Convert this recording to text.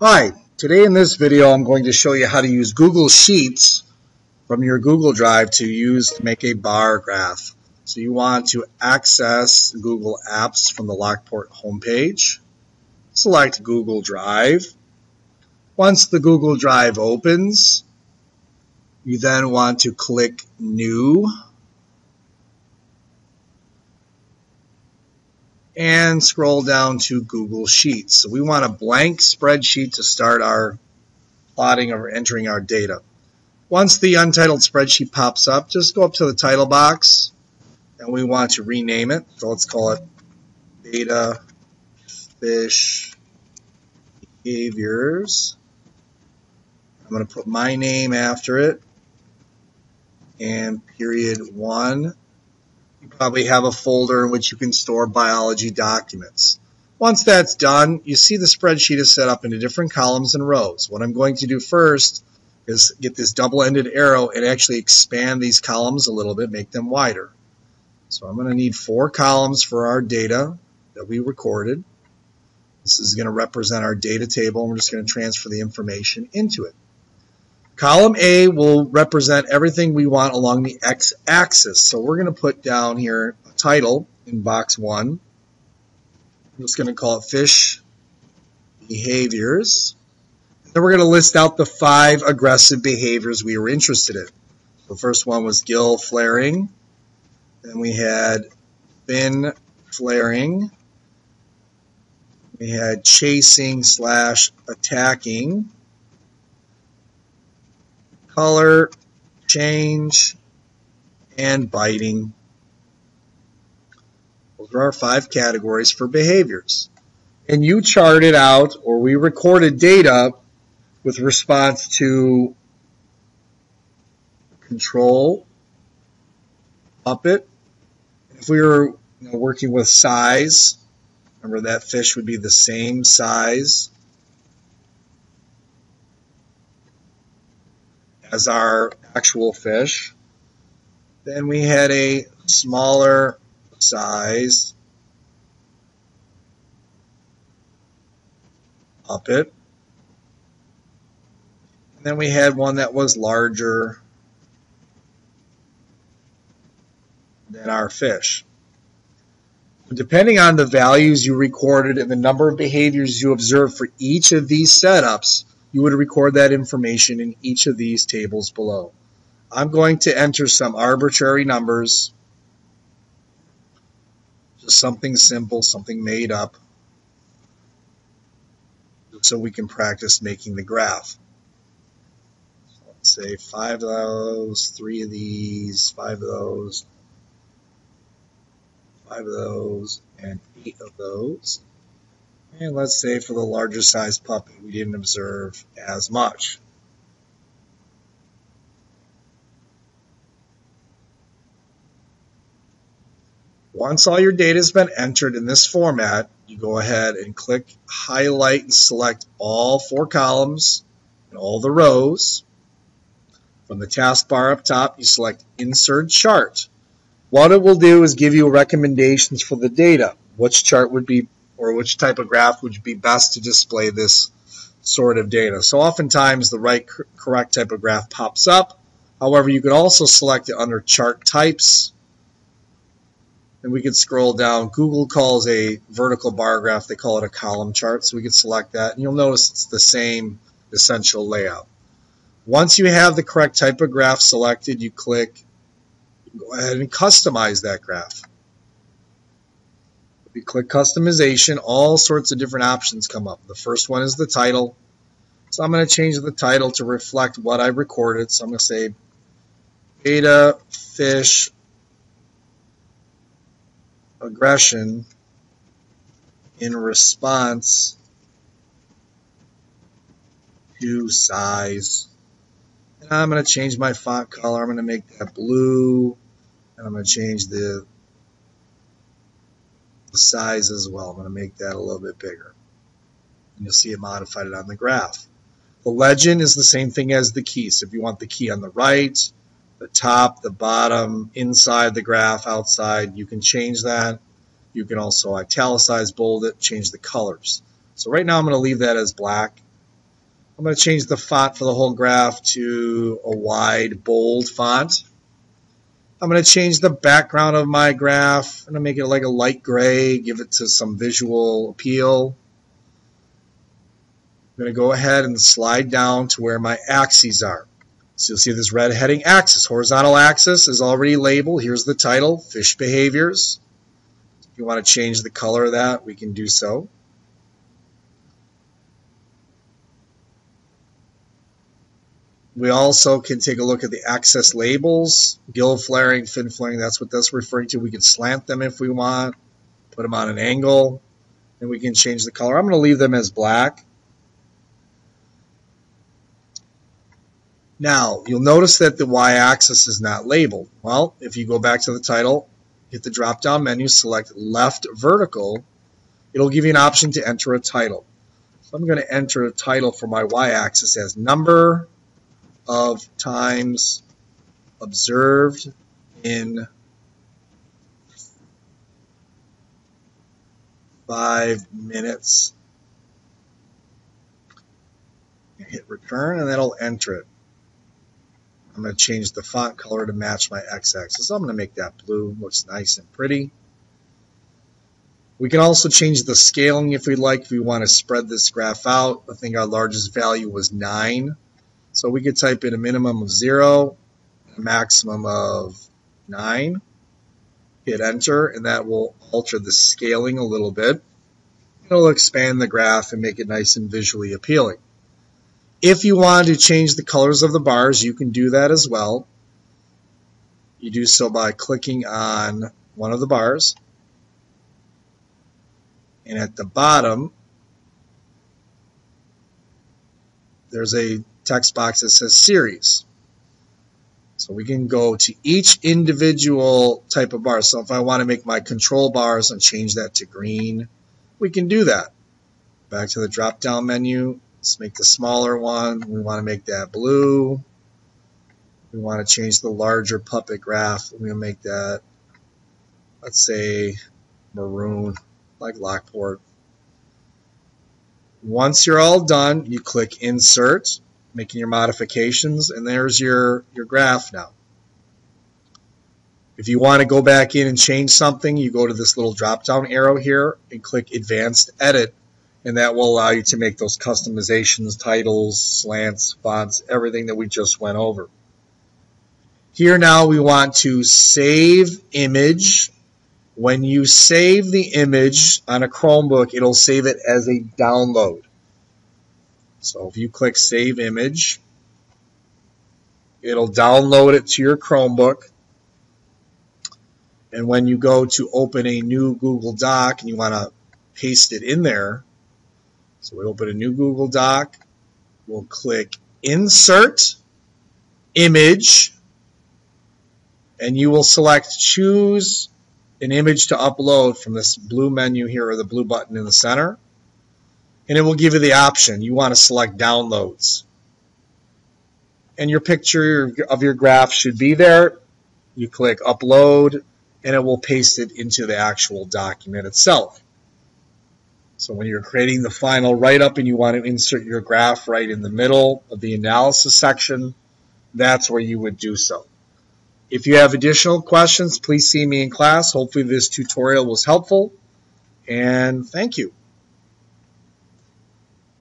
Hi, today in this video I'm going to show you how to use Google Sheets from your Google Drive to make a bar graph. So you want to access Google Apps from the Lockport homepage. Select Google Drive. Once the Google Drive opens, you then want to click New and scroll down to Google Sheets. So we want a blank spreadsheet to start our plotting or entering our data. Once the untitled spreadsheet pops up, just go up to the title box and we want to rename it. So let's call it Betta Fish Behaviors. I'm going to put my name after it and period 1. You probably have a folder in which you can store biology documents. Once that's done, you see the spreadsheet is set up into different columns and rows. What I'm going to do first is get this double-ended arrow and actually expand these columns a little bit, make them wider. So I'm going to need 4 columns for our data that we recorded. This is going to represent our data table, and we're just going to transfer the information into it. Column A will represent everything we want along the x-axis. So we're going to put down here a title in box 1. I'm just going to call it Fish Behaviors. Then we're going to list out the 5 aggressive behaviors we were interested in. The first one was gill flaring. Then we had fin flaring. We had chasing/attacking. Color change, and biting. Those are our 5 categories for behaviors. And you charted out, or we recorded data with response to control, puppet. If we were working with size, remember that fish would be the same size as our actual fish. Then we had a smaller size puppet. And then we had one that was larger than our fish. Depending on the values you recorded and the number of behaviors you observed for each of these setups, you would record that information in each of these tables below. I'm going to enter some arbitrary numbers, just something simple, something made up, so we can practice making the graph. So let's say 5 of those, 3 of these, 5 of those, 5 of those, and 8 of those. And let's say for the larger size puppet, we didn't observe as much. Once all your data has been entered in this format, you go ahead and click highlight and select all 4 columns and all the rows. From the taskbar up top, you select Insert Chart. What it will do is give you recommendations for the data. Which chart would be, or which type of graph would be best to display this sort of data. So oftentimes the right correct type of graph pops up. However, you could also select it under Chart Types. And we could scroll down. Google calls a vertical bar graph, they call it a column chart. So we could select that. And you'll notice it's the same essential layout. Once you have the correct type of graph selected, you go ahead and customize that graph. If you click customization, all sorts of different options come up. The first one is the title. So I'm going to change the title to reflect what I recorded. So I'm going to say Betta Fish Aggression in response to size. And I'm going to change my font color. I'm going to make that blue. And I'm going to change the size as well. I'm going to make that a little bit bigger. And you'll see it modified on the graph. The legend is the same thing as the key. So if you want the key on the right, the top, the bottom, inside the graph, outside, you can change that. You can also italicize, bold it, change the colors. So right now I'm going to leave that as black. I'm going to change the font for the whole graph to a wide, bold font. I'm going to change the background of my graph. I'm going to make it like a light gray, give it to some visual appeal. I'm going to go ahead and slide down to where my axes are. So you'll see this red heading axis. Horizontal axis is already labeled. Here's the title, Fish Behaviors. If you want to change the color of that, we can do so. We also can take a look at the axis labels. Gill flaring, fin flaring, that's what that's referring to. We can slant them if we want, put them on an angle, and we can change the color. I'm going to leave them as black. Now, you'll notice that the y-axis is not labeled. Well, if you go back to the title, hit the drop-down menu, select left vertical, it'll give you an option to enter a title. So I'm going to enter a title for my y-axis as number of times observed in 5 minutes. Hit return, and that'll enter it. I'm going to change the font color to match my x-axis. So I'm going to make that blue. Looks nice and pretty. We can also change the scaling if we like. If we want to spread this graph out, I think our largest value was 9. So we could type in a minimum of 0, a maximum of 9. Hit enter, and that will alter the scaling a little bit. It'll expand the graph and make it nice and visually appealing. If you want to change the colors of the bars, you can do that as well. You do so by clicking on one of the bars. And at the bottom, there's a text box that says series. So we can go to each individual type of bar. So if I want to make my control bars and change that to green, we can do that. Back to the drop-down menu. Let's make the smaller one. We want to make that blue. We want to change the larger puppet graph. We're going to make that, let's say, maroon, like Lockport. Once you're all done, you click Insert, making your modifications, and there's your graph now. If you want to go back in and change something, you go to this little drop-down arrow here and click Advanced Edit. And that will allow you to make those customizations, titles, slants, fonts, everything that we just went over. Here now we want to save image. When you save the image on a Chromebook, it'll save it as a download. So if you click Save Image, it'll download it to your Chromebook. And when you go to open a new Google Doc and you want to paste it in there, so we open a new Google Doc, we'll click Insert, Image, and you will select Choose an image to upload from this blue menu here, or the blue button in the center, and it will give you the option. You want to select Downloads. And your picture of your graph should be there. You click Upload, and it will paste it into the actual document itself. So when you're creating the final write-up and you want to insert your graph right in the middle of the analysis section, that's where you would do so. If you have additional questions, please see me in class. Hopefully this tutorial was helpful, and thank you.